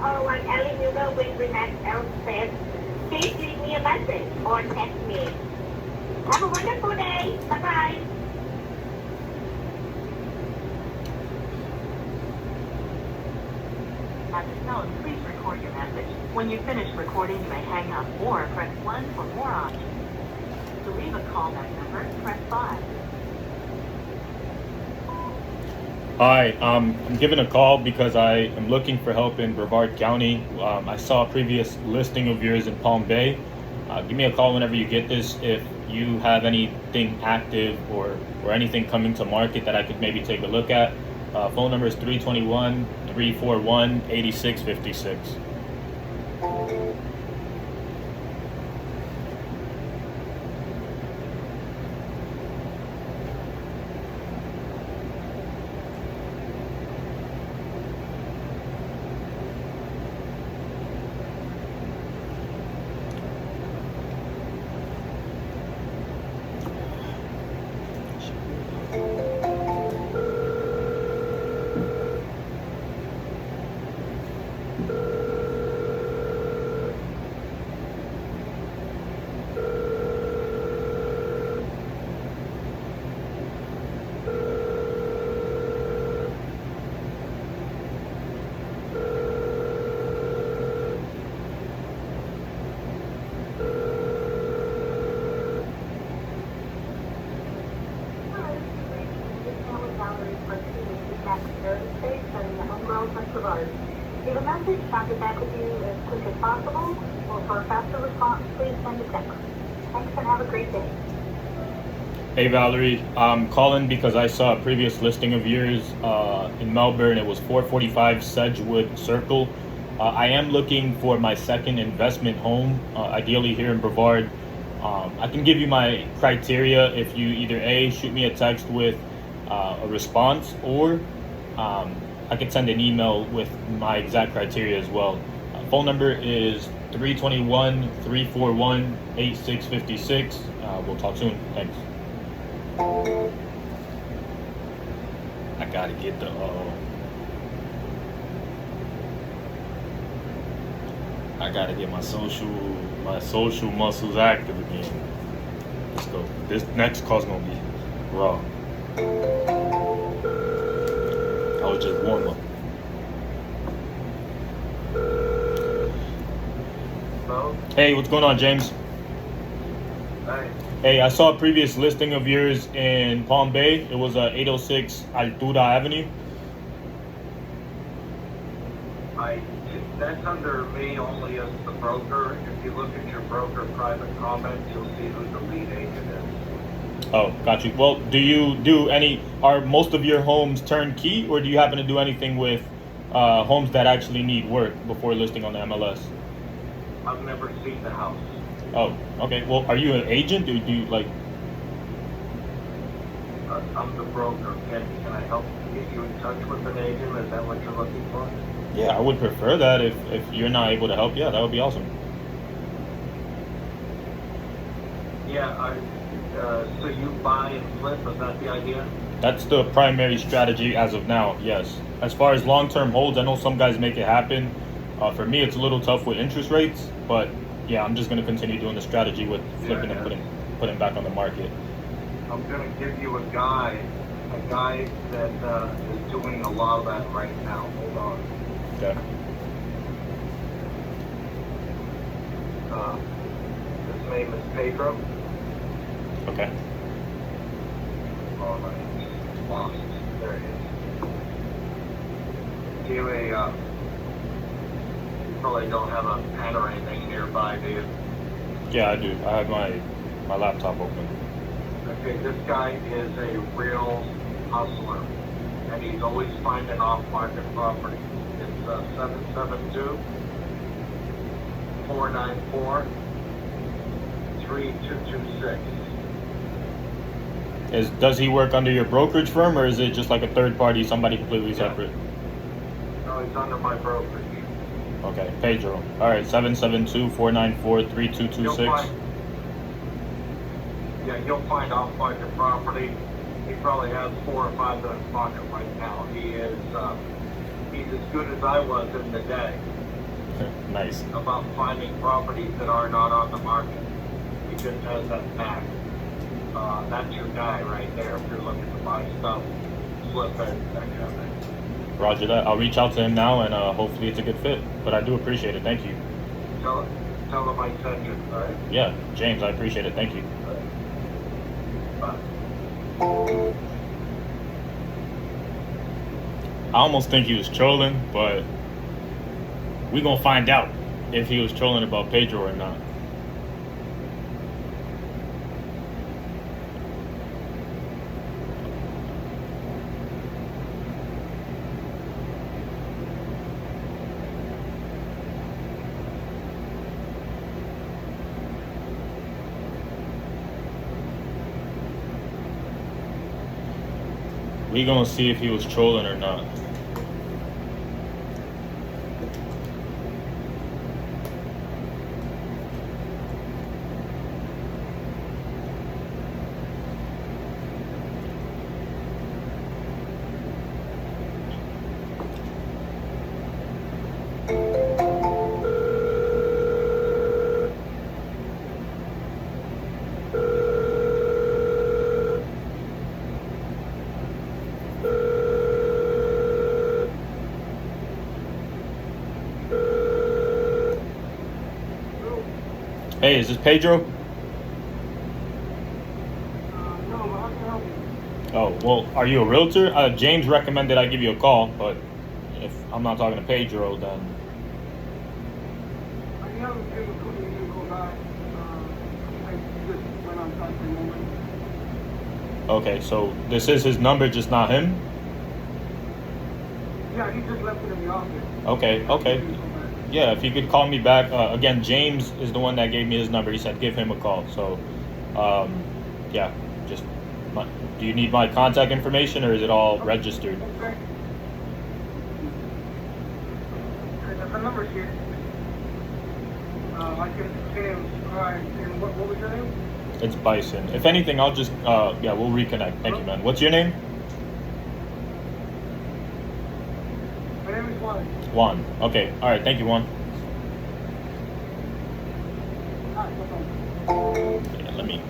or like Ellie Hugo with Renat Elspeth, please leave me a message or text me. Have a wonderful day. Bye-bye. At the tone, please record your message. When you finish recording, you may hang up or press 1 for more options. To leave a callback number, press 5. Hi, I'm giving a call because I am looking for help in Brevard County. I saw a previous listing of yours in Palm Bay. Give me a call whenever you get this if you have anything active or anything coming to market that I could maybe take a look at. Phone number is 321-341-8656. Leave a message, I'll get back with you as quick as possible, or for a faster response, please send a text. Thanks and have a great day. Hey Valerie, I'm calling because I saw a previous listing of yours in Melbourne. It was 445 Sedgewood Circle. I am looking for my second investment home, ideally here in Brevard. I can give you my criteria if you either A, shoot me a text with a response, or I could send an email with my exact criteria as well. Phone number is 321-341-8656. We'll talk soon. Thanks. I gotta get the I gotta get my social muscles active again. Let's go. This next call's gonna be raw. I was just warm up. Hello? Hey, what's going on, James? Hi. Hey, I saw a previous listing of yours in Palm Bay. It was 806 Altura Avenue. That's under me only as the broker. If you look at your broker private comments, you'll see who the lead agent is. Oh, got you. Well, are most of your homes turnkey, or do you happen to do anything with homes that actually need work before listing on the MLS? I've never seen the house. Oh, okay. Well, are you an agent? Do you like? I'm the broker. Can I help get you in touch with an agent? Is that what you're looking for? Yeah, I would prefer that if you're not able to help. Yeah, that would be awesome. Yeah, so you buy and flip, is that the idea? That's the primary strategy as of now, yes. As far as long-term holds, I know some guys make it happen. For me, it's a little tough with interest rates, but yeah, I'm just going to continue doing the strategy with flipping and putting back on the market. I'm going to give you a guy that is doing a lot of that right now. Hold on. Okay. His name is Pedro. Okay. All right. Lost. There it is. Do you you probably don't have a pen or anything nearby, do you? Yeah, I do. I have my laptop open. Okay, this guy is a real hustler, and he's always finding off-market property. It's 772-494-3226. Does he work under your brokerage firm, or is it just like a third party, somebody completely separate? No, he's under my brokerage. Okay, Pedro. All right, 772-494-3226. You'll find off-market property. He probably has 4 or 5 in his pocket right now. He's as good as I was in the day. Nice. about finding properties that are not on the market. He just has that knack. That's your guy right there. If you're looking to buy stuff, flip it, that kind of thing. Roger that. I'll reach out to him now, and hopefully it's a good fit. But I do appreciate it. Thank you. Tell him I sent you, all right? Yeah, James, I appreciate it. Thank you. Bye. I almost think he was trolling, but we gonna find out if he was trolling about Pedro or not. We gonna see if he was trolling or not. Hey, is this Pedro? No, but how can I help you? Oh, well, are you a realtor? James recommended I give you a call, but if I'm not talking to Pedro, then... I have a paper company to go by. I just went on top for a moment. Okay, so this is his number, just not him? Yeah, he just left it in the office. Okay, okay. Yeah, if you could call me back. Again, James is the one that gave me his number. He said give him a call. So, yeah, just... do you need my contact information, or is it all registered? Okay. The number's here. I can say it. Alright, and what was your name? It's Bison. If anything, I'll just... yeah, we'll reconnect. Thank you, man. What's your name? My name is Juan. Juan. Okay. All right. Thank you, Juan. Alright, no problem. Yeah, let me...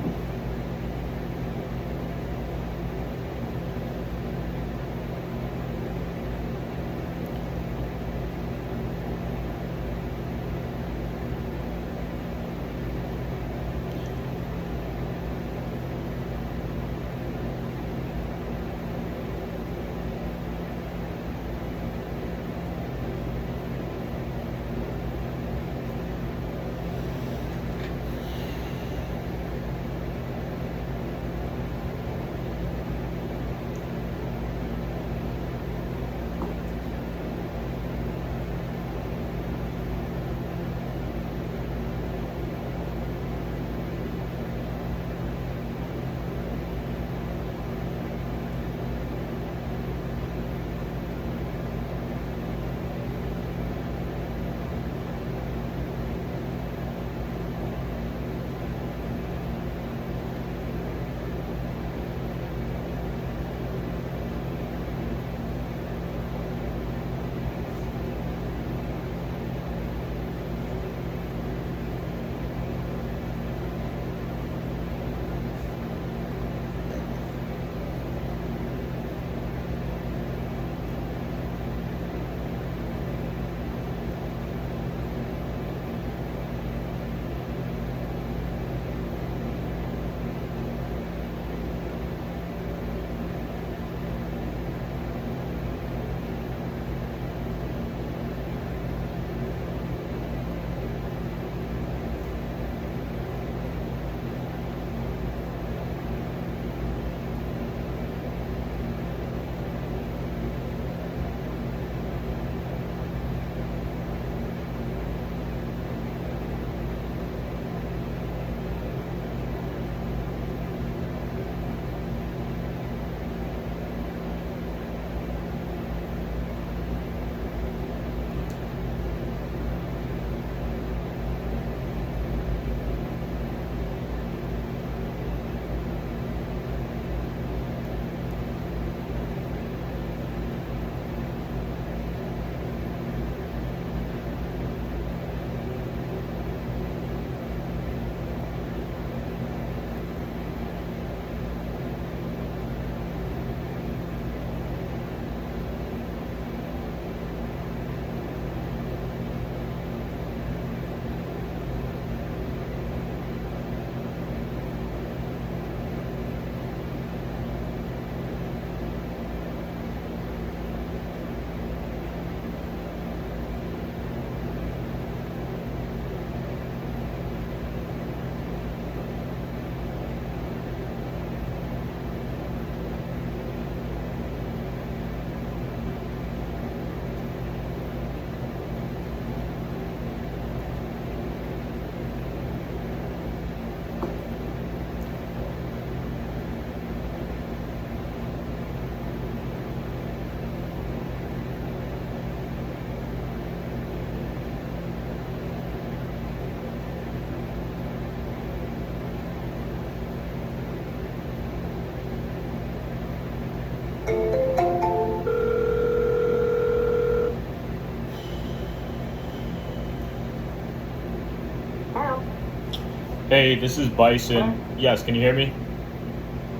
Hey, this is Bison. Yes, can you hear me?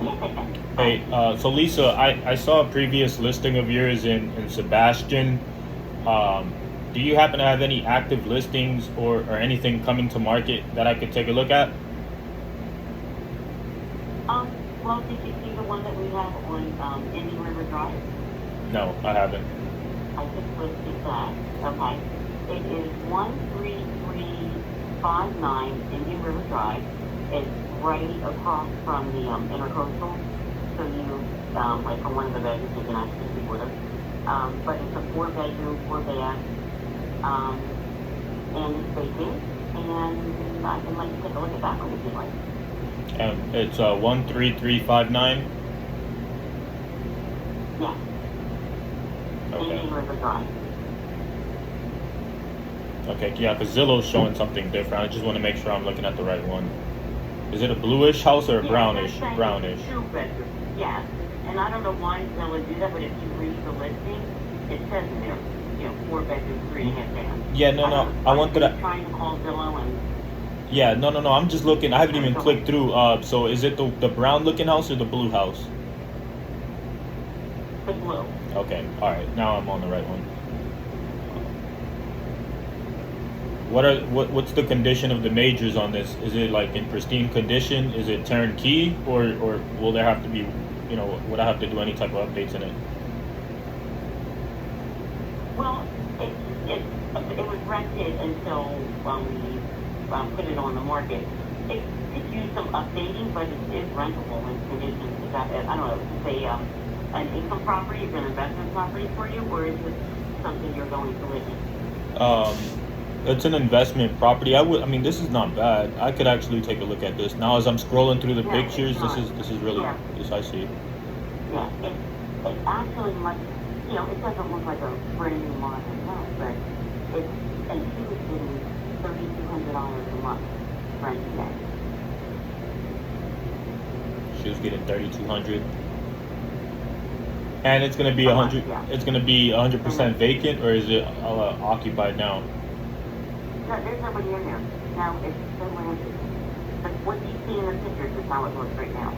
Yes, I can. Hey, so Lisa, I saw a previous listing of yours in Sebastian. Do you happen to have any active listings or anything coming to market that I could take a look at? Well, did you see the one that we have on Indian River Drive? No, I haven't. I just listed that. Okay. It is 13359 Indian River Drive. It's right across from the Intercoastal. So you, like from one of the bedrooms, you can actually see with it. But it's a 4-bedroom, 4-bath, and it's vacant. And I can let you take a look at that one if you like. It's 13359. Yeah. Okay. Indian River Drive. Okay, yeah, because Zillow's showing something different. I just want to make sure I'm looking at the right one. Is it a bluish house or a brownish? Yeah, Brownish. 2-bedroom. Yeah. And I don't know why Zillow would do that, but if you read the listing, it says in there, 4-bedroom, 3.5 bath. Yeah, no. I wanted to. Trying to call Zillow and. Yeah, no. I'm just looking. I haven't even clicked through. So is it the brown looking house or the blue house? The blue. Okay, all right. Now I'm on the right one. What's the condition of the majors on this? Is it like in pristine condition? Is it turnkey, or will there have to be, would I have to do any type of updates in it? Well, it was rented until we put it on the market. It could use some updating, but it is rentable in condition. Is that, I don't know, is it an income property, is it an investment property for you, or is it something you're going to live in? It's an investment property. This is not bad. I could actually take a look at this now as I'm scrolling through the pictures. This is really this I see. Yeah, it's actually much. It doesn't look like a brand new modern house, but it's, and she was getting $3,200 a month rent today. She was getting 3,200. And it's gonna be 100. Yeah. It's gonna be 100% vacant, or is it occupied now? No, there's nobody in there. Now it's still rented. But what you see in the pictures is how it looks right now.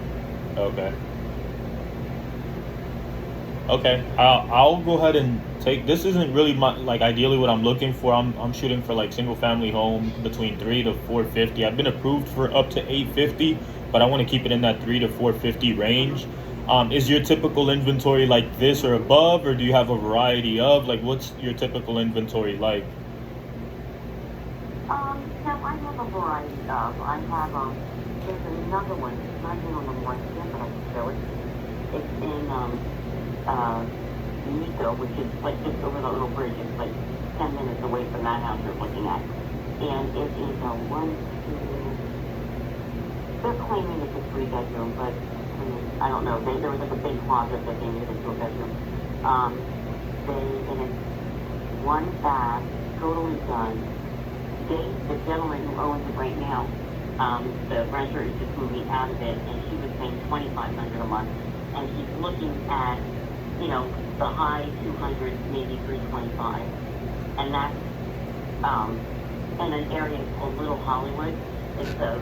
Okay. Okay. I'll go ahead and take. This isn't really ideally what I'm looking for. I'm shooting for like single family home between 3 to 450. I've been approved for up to 850, but I want to keep it in that 3 to 450 range. Is your typical inventory like this or above, or do you have a variety of, what's your typical inventory like? Now I have a variety of, there's another one, it's not even on the market yet, but I can show it. It's in, Nico, which is like just over the little bridge, it's like 10 minutes away from that house you're looking at. And it is a they're claiming it's a 3-bedroom, but I don't know. There was like a big closet that they made into a bedroom. And it's 1 bath, totally done. The gentleman who owns it right now, the renter is just moving out of it, and she was paying $2,500 a month, and she's looking at, the high 200s, maybe 325, and that's in an area called Little Hollywood. It's a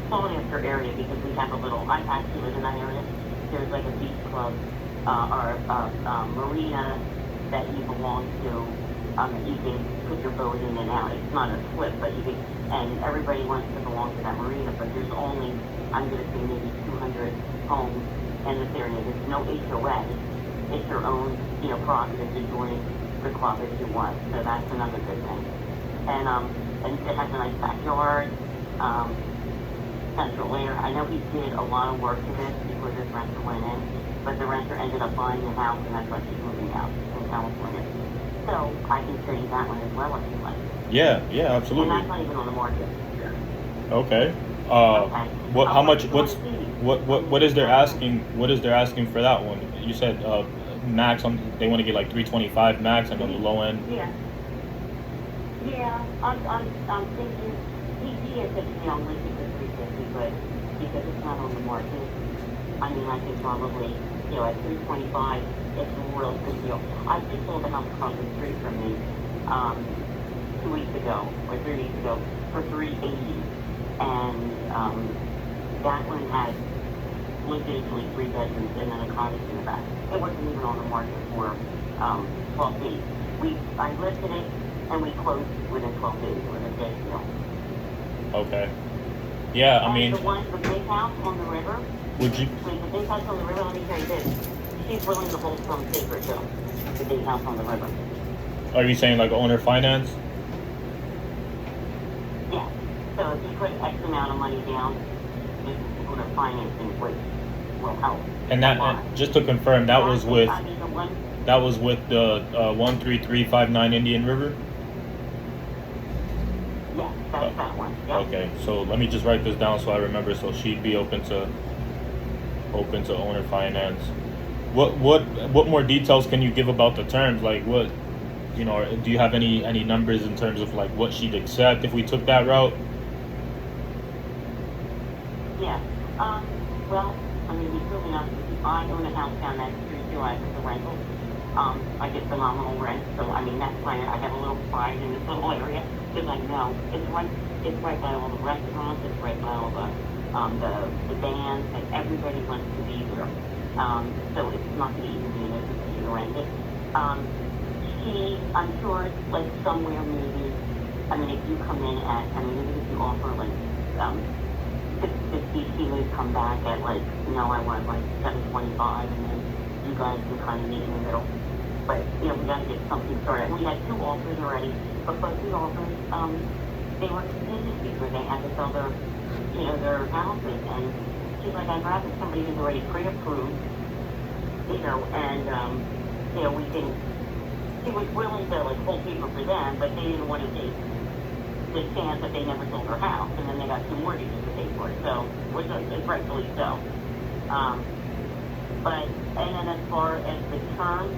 sought after area because we have I actually live in that area. There's like a beach club or a marina that you belong to. You can put your boat in and out. It's not a slip, but you can, and everybody wants to belong to that marina, but there's only, I'm going to say maybe 200 homes in this area. There's no HOA. It's your own, prerogative to join the club if you want. So that's another good thing. And it has a nice backyard, central air. I know he did a lot of work to this before this renter went in, but the renter ended up buying the house, and that's why she's moving out in California. So I can show you that one as well if you like. Yeah, absolutely. And that's not even on the market. Okay. Okay. What? How much? What is their asking? What is their asking for that one? You said max. They want to get like 325 max, and on the low end. Yeah. I'm thinking he had said to me, I'm listed for 350, but because it's not on the market, I think probably, at 325, it's a real good deal. I just sold a house across the street from me 2 weeks ago, or 3 weeks ago, for 380. and that one had legitimately 3 bedrooms and then a cottage in the back. It wasn't even on the market for 12 days. I listed it and we closed within 12 days with a day deal. Okay. Yeah, I And mean, the big house on the river, would you? wait, the big house on the river, let me tell you this, she's willing to hold some paper too, the big house on the river. Are you saying like owner finance? Yeah, so if you put X amount of money down, this owner financing, which will help. And a lot. and just to confirm, that was with I mean, the one, the 13359 Indian River. yeah, that's that one, yeah. Okay, so let me just write this down so I remember. So she'd be open to owner finance. What more details can you give about the terms? Like what, do you have any numbers in terms of like what she'd accept if we took that route? Yeah. Well, I mean, we really not. I own a house down that street too. I have a rental. I get phenomenal rent, so I mean that's why I have a little pride in this little area because I know it's right by all the restaurants, it's right by all the bands, and everybody wants to be there. So it's not going to even be an issue to rent it. I'm sure it's like somewhere maybe. I mean, if you come in at, I mean, even if you offer like 650, she would come back at like, no, I want like 725, and then you guys can kind of meet in the middle. But, we got to get something started. We had 2 offers already, but both the offers, they were contingencies where they had to sell their houses. And she's like, I'd rather somebody who's already pre-approved, and, we think she was willing to like hold paper for them, but they didn't want to take the chance that they never sold their house, and then they got 2 mortgages to pay for it, so, which is rightfully so. And then as far as the term,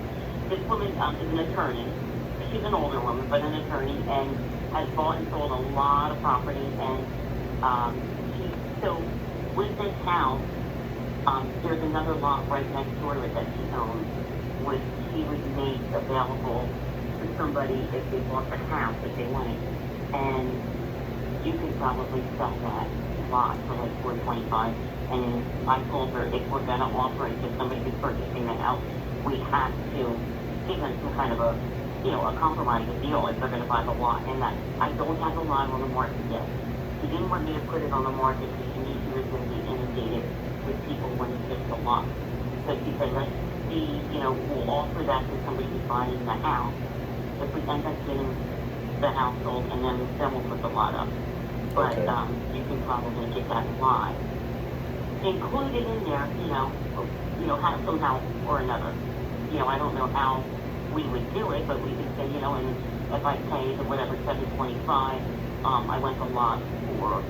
this woman is an attorney. She's an older woman, but an attorney, and has bought and sold a lot of property, and so with this house, there's another lot right next door to it that she owns, which she would make available to somebody if they bought the house, if they wanted. And you could probably sell that lot for like $425. And I told her if we're gonna offer it to somebody who's purchasing the house, we have to give them some kind of a compromise, a deal if they're gonna buy the lot. And that I don't have the lot on the market yet. She didn't want me to put it on the market because she knew she was going to be inundated with people when it gets the lot. So she said, let's see, we'll offer that to somebody who's buying the house. If we end up getting the house sold, and then we'll put the lot up. But Okay. you can probably get that live. Included in there, have somehow or another. I don't know how we would do it, but we could say, and if I pay the whatever $725, I want the lot for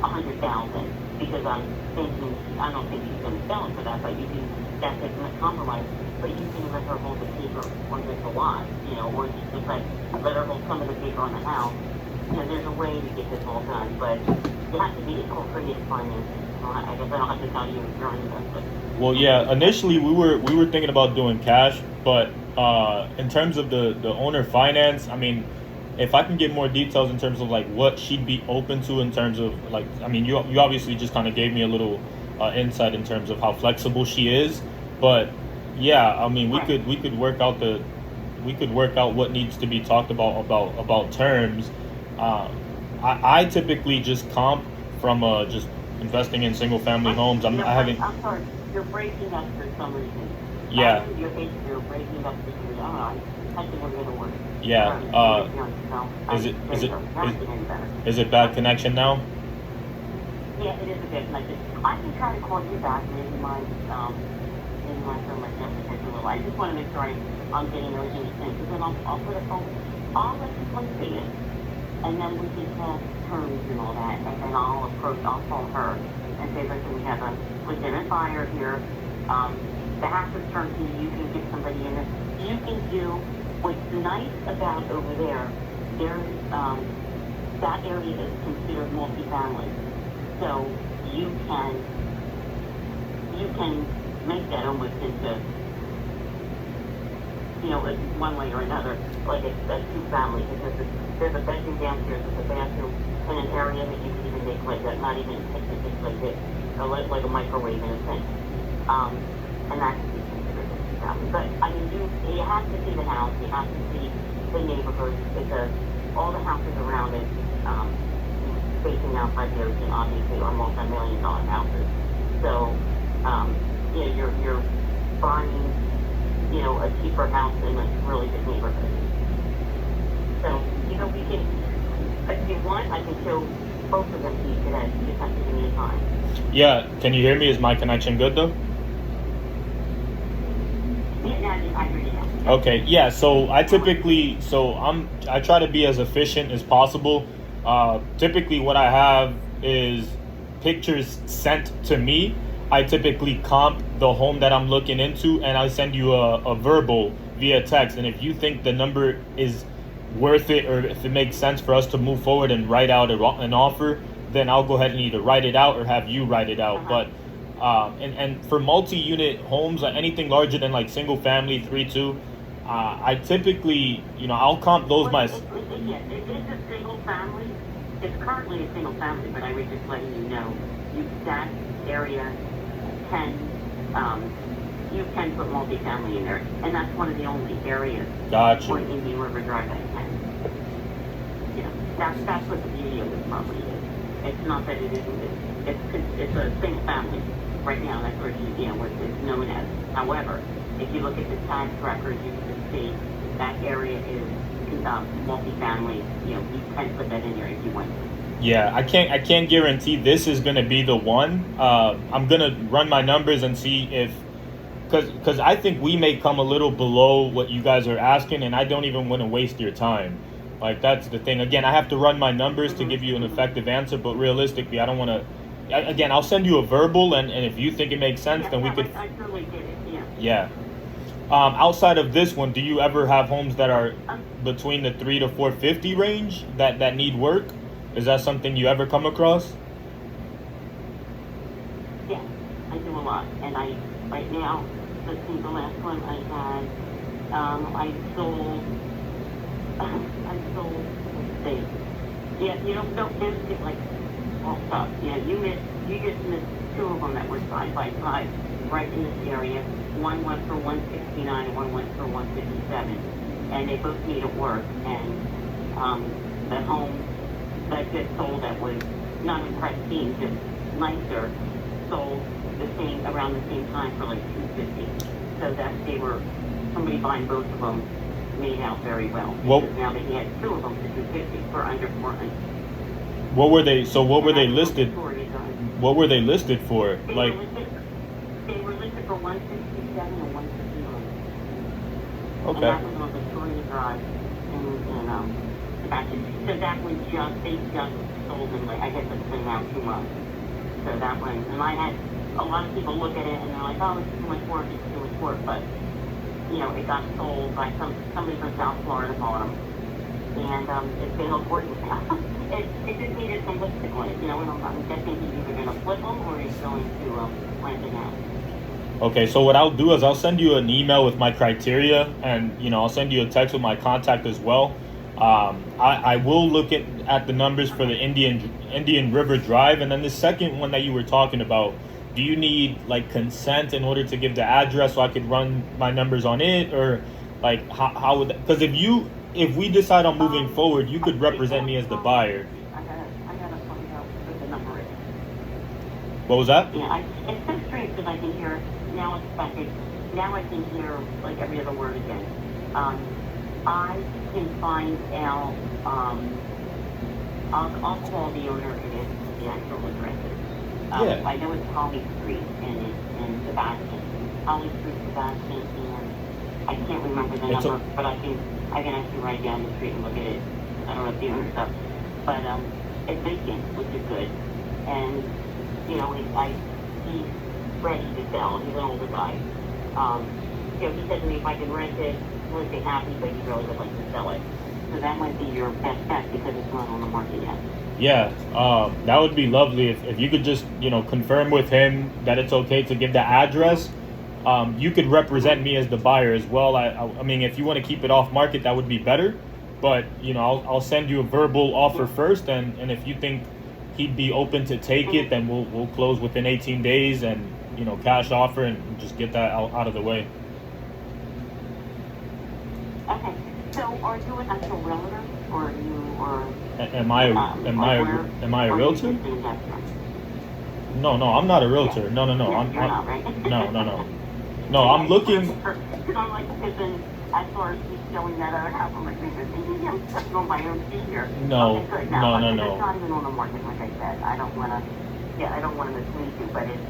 $100,000 because I'm thinking I don't think she's going to sell it for that, but you can that's a compromise. But you can let her hold the paper on just the lot, or just like let her hold some of the paper on the house. There's a way to get this all done, but you have to be all creative financing. I guess I don't have to tell you you're an investor. Well, yeah. Initially, we were thinking about doing cash, but in terms of the owner finance, I mean, if I can get more details in terms of like what she'd be open to in terms of like, I mean, you obviously just kind of gave me a little insight in terms of how flexible she is, but yeah, I mean, we could work out what needs to be talked about terms. I typically just comp from just investing in single family homes. I'm sorry, you're breaking up for some reason. Yeah. You're breaking up for some reason. I think we're going to work. Yeah. Is it bad connection now? Yeah, it is a bad connection. I can try to call you back. Maybe my phone might just take a little. I just want to make sure I'm getting everything you think. Because then I'll put a phone. I'll let you come see it, and then we can talk terms and all that. And then I'll call her and say, listen, we have a legitimate buyer here. The house is turnkey. You can get somebody in there. You can do. What's nice about over there, that area is considered multifamily. So you can make that almost into one way or another, like a two-family, because there's a bedroom downstairs with a bathroom and an area that you can even make like that, not even a kitchen, just like this, like a microwave and a sink. And that can be considered a two-family. But, I mean, you have to see the house, you have to see the neighborhood, because all the houses around it, facing out by the ocean, obviously, are multi-million-dollar houses. So, you're buying, a cheaper house in a really good neighborhood. So, we can, if you want, I can show both of them to you today. You just have to give me a time. Yeah, can you hear me? Is my connection good though? Yeah, I hear you now. Okay, yeah, so I try to be as efficient as possible. Typically what I have is pictures sent to me. I typically comp the home that I'm looking into, and I send you a verbal via text. And if you think the number is worth it, or if it makes sense for us to move forward and write out an offer, then I'll go ahead and either write it out or have you write it out. But and for multi-unit homes, anything larger than like single family 3-2, I typically, I'll comp those myself. It is a single family. It's currently a single family, but I was just letting you know, that area you can put multifamily in there, and that's one of the only areas Gotcha. on Indian River Drive that can. That's what the beauty of this property is. It's not that it isn't. It's a single family right now. That's what what it's known as. However, if you look at the tax records, you can see that area is multifamily. You can put that in there if you want to. Yeah, I can't guarantee this is gonna be the one. I'm gonna run my numbers and see if, because I think we may come a little below what you guys are asking, and I don't even want to waste your time. Like, that's the thing. Again, I have to run my numbers to give you an effective answer, but realistically, I don't want to. Again, I'll send you a verbal, and if you think it makes sense, then we could. I totally get it. Yeah. Outside of this one, do you ever have homes that are between the 3 to 450 range that need work? Is that something you ever come across? Yeah, I do a lot, and right now, let's see, the last one I had, I sold, let's see, yeah, don't get like all stuff. Yeah, you just missed two of them that were side by side, right in this area. One went for 169 and one went for 157, and they both needed work. And the home that just sold that was not in pristine, just nicer, sold around the same time for like 250. So that somebody buying both of them made out very well. Well, now they had two of them for 250 for under 400. What were they? So what were they listed? What were they listed for? They were listed for 167 and 159. Okay. And that was on Victoria Drive so that one they just sold in, like, I guess it's been around 2 months. So that one, and I had a lot of people look at it and they're like, oh, it's too much work, but, it got sold by somebody from South Florida bought them. And it's been important now. it just needed some listing on it, and I'm guessing he's either going to flip them or he's going to plant it out. Okay, so what I'll do is I'll send you an email with my criteria, and I'll send you a text with my contact as well. I will look at the numbers for the Indian River Drive, and then the second one that you were talking about. Do you need like consent in order to give the address so I could run my numbers on it, or like how would that? Because if we decide on moving forward, you could represent me as the buyer. I gotta find out what the number is. What was that? Yeah, it's so strange because I can hear now. Now I can hear like every other word again. I can find out. I'll call the owner and ask the actual addresses. Yeah. I know it's Holly Street in Sebastian. Holly Street, Sebastian, and I can't remember the number, but I can actually write down the street and look at it. I don't know if the owner stuff, but it's vacant, which is good. And he's ready to sell. He's an older guy. He said to me if I can rent it, he would be happy, but he really would like to sell it. So that might be your best bet because it's not on the market yet. Yeah, that would be lovely if you could just confirm with him that it's okay to give the address, you could represent me as the buyer as well. I mean, if you want to keep it off market, that would be better. But you know, I'll send you a verbal offer first, and if you think he'd be open to take it, then we'll close within 18 days, and you know, cash offer, and just get that out of the way. Okay. So are you an actual realtor, or are you, or Am I a realtor? No, I'm not a realtor. No, I'm You're not, right? no. I'm looking. Because I'm like, as far as me selling that other house, I'm like, I'm stepping on my own feet here. No, Okay, good. no. It's not even on the market, like I said. I don't want to mislead you, but it's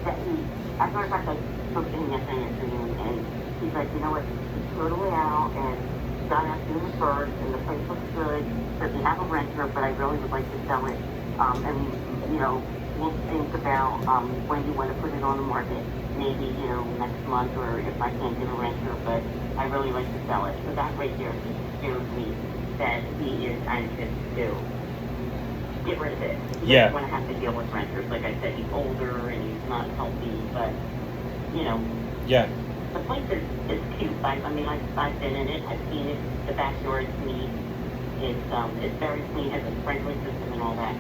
that as a matter of fact, I spoke to him yesterday afternoon, and he's like, you know what, he's totally out, and got out doing the first, and the place looks good. Does he have a renter, but I really would like to sell it. And, you know, we'll think about when you want to put it on the market. Maybe, you know, next month, or if I can't get a renter, but I really like to sell it. So that right there shows me that he is anxious to get rid of it. He doesn't want to have to deal with renters. Like I said, he's older and he's not healthy, but, you know. Yeah. The place is cute. I mean, I've been in it. I've seen it. The backyard is neat. It's very clean. Has a sprinkler system and all that.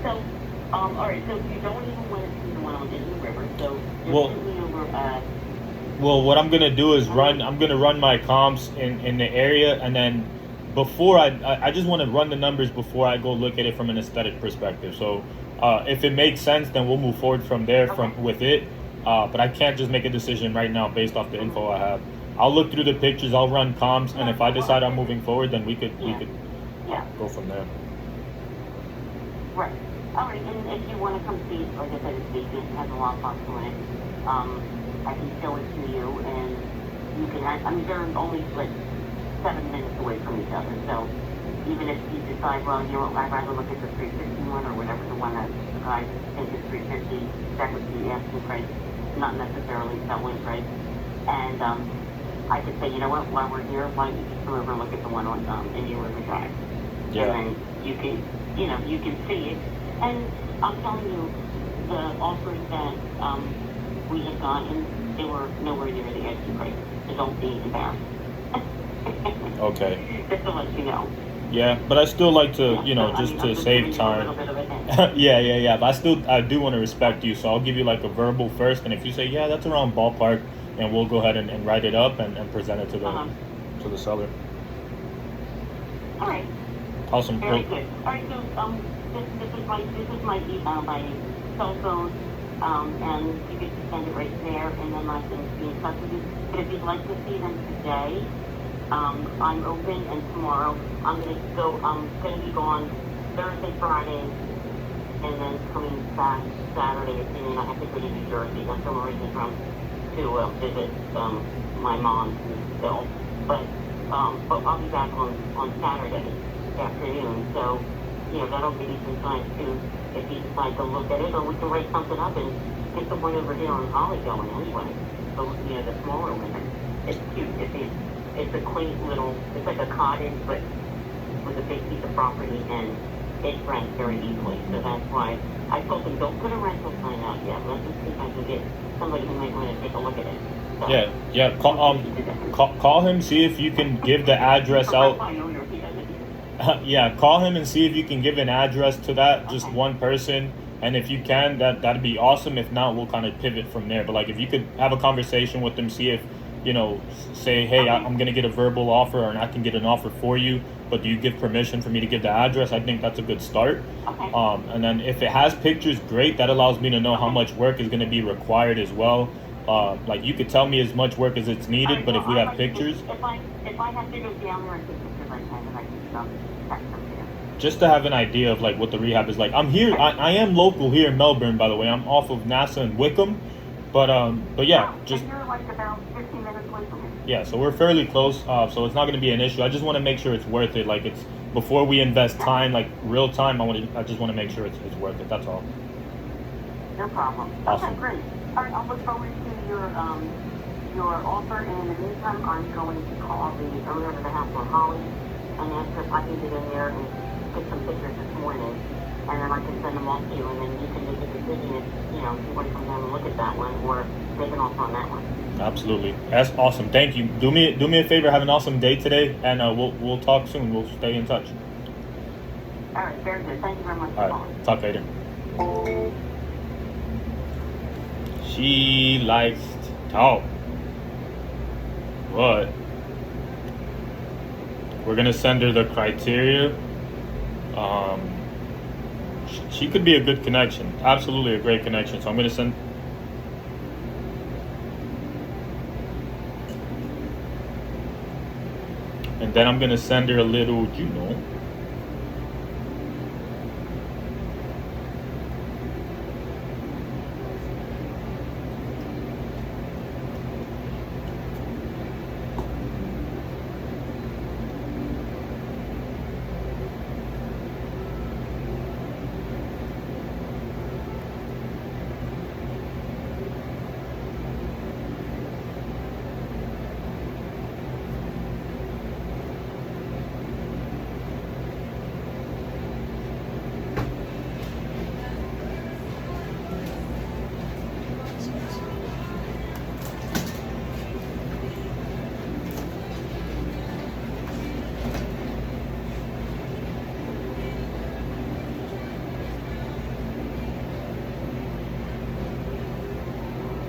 So, all right. So you don't even want to see the one on Indian River. So you're shooting over. Well, what I'm gonna do is I'm gonna run my comps in the area, and then before I just want to run the numbers before I go look at it from an aesthetic perspective. So if it makes sense, then we'll move forward from there with it. But I can't just make a decision right now based off the info I have. I'll look through the pictures, I'll run comps, and if I decide I'm moving forward, then we could go from there. Right. All right. And if you want to come see, like I said, it's vacant, it has a lockbox on it. I can show it to you, and you can. I mean, they're only like 7 minutes away from each other. So even if you decide, well, you know, I'd rather look at the 351 or whatever, the one that the guy thinks is 350, that would be the asking price, not necessarily selling price. And I could say, you know what, while we're here, why don't you just come over and look at the one on Indian River Drive? Yeah. And then you can, you know, you can see it. And I'm telling you, the offers that we had gotten, they were nowhere near the asking price. So don't be embarrassed. Okay. Just to let you know. Yeah, but I still like to, you know, So, just I mean, to I'm just save giving you a time. little bit of a hint. Yeah. But I do want to respect you, so I'll give you like a verbal first, and if you say yeah, that's around ballpark, then we'll go ahead and write it up and present it to the seller. All right. Awesome. Very good. All right. So this is my my cell phone, and you can send it right there, and then I can be in touch with you. But if you'd like to see them today, I'm open, and tomorrow I'm going to be gone Thursday, Friday, and then coming back Saturday afternoon. I have to go to New Jersey. That's where I'm originally from, to visit my mom still. But I'll be back on Saturday afternoon. So, you know, that'll give you some time to, if you decide to look at it, or we can write something up and get the one over here on Holly going anyway. So, you know, the smaller one. It's cute. It's a quaint little, it's like a cottage, but with a big piece of property, and it rents very easily. So that's why I told them, don't put a rental sign out yet. Let's just see if I can get somebody who might want to take a look at it. So, Yeah. Call him, see if you can give the address out. Yeah, call him and see if you can give an address to that, just one person. And if you can, that'd be awesome. If not, we'll kind of pivot from there. But like, if you could have a conversation with them, see if, you know, say, hey, I'm going to get a verbal offer, and I can get an offer for you, but do you give permission for me to give the address? I think that's a good start. Okay. And then if it has pictures, great. That allows me to know how much work is going to be required as well. Like, you could tell me as much work as it's needed, but if we have pictures. If I have to go down there and take pictures, I can, and I can text them to you. Just to have an idea of like what the rehab is like. I'm here. I am local here in Melbourne, by the way. I'm off of NASA and Wickham, but yeah, just. And you're like about 15 minutes away from me. Yeah, so we're fairly close, so it's not going to be an issue. I just want to make sure it's worth it. Like, it's before we invest time, like real time. I just want to make sure it's worth it. That's all. No problem. Awesome. Okay, great. All right, I'll look forward to your offer, and in the meantime, I'm going to call the owner of the house on Holly and ask if I can get in there and get some pictures this morning, and then I can send them off to you, and then you can make a decision if, you know, if you want to come down and look at that one or make an offer on that one. Absolutely. That's awesome. Thank you. Do me a favor. Have an awesome day today, and we'll talk soon. We'll stay in touch. All right, very good. Thank you very much for All calling. right. Talk later. She likes to talk, but we're gonna send her the criteria. She could be a good connection. Absolutely a great connection. So I'm gonna send. And then I'm gonna send her a little, you know,